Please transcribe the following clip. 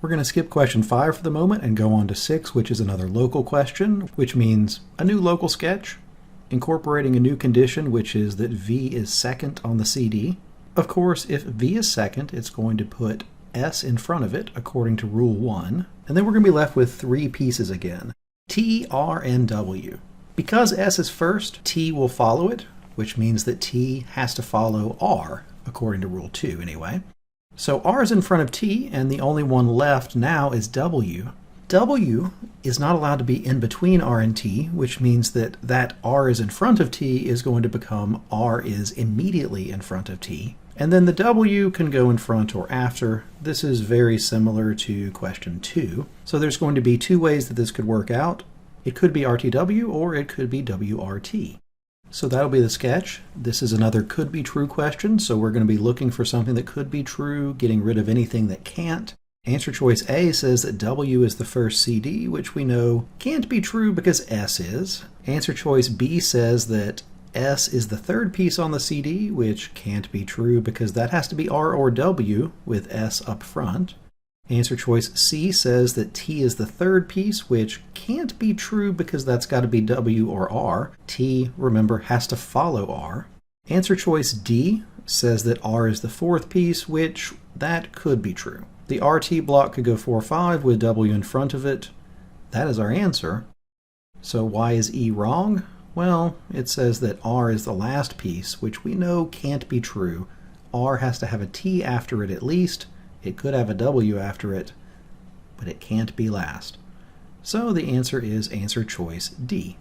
We're going to skip question 5 for the moment and go on to 6, which is another local question, which means a new local sketch, incorporating a new condition, which is that V is second on the CD. Of course, if V is second, it's going to put S in front of it, according to Rule 1. And then we're going to be left with 3 pieces again, T, R, and W. Because S is first, T will follow it, which means that T has to follow R, according to Rule 2 anyway. So R is in front of T, and the only one left now is W. W is not allowed to be in between R and T, which means that R is in front of T is going to become R is immediately in front of T. And then the W can go in front or after. This is very similar to question 2. So there's going to be 2 ways that this could work out. It could be RTW or it could be WRT. So that'll be the sketch. This is another could be true question, so we're going to be looking for something that could be true, getting rid of anything that can't. Answer choice A says that W is the first CD, which we know can't be true because S is. Answer choice B says that S is the third piece on the CD, which can't be true because that has to be R or W with S up front. Answer choice C says that T is the third piece, which can't be true because that's got to be W or R. T, remember, has to follow R. Answer choice D says that R is the fourth piece, which that could be true. The RT block could go 4-5 with W in front of it. That is our answer. So why is E wrong? Well, it says that R is the last piece, which we know can't be true. R has to have a T after it at least. It could have a W after it, but it can't be last. So the answer is answer choice D.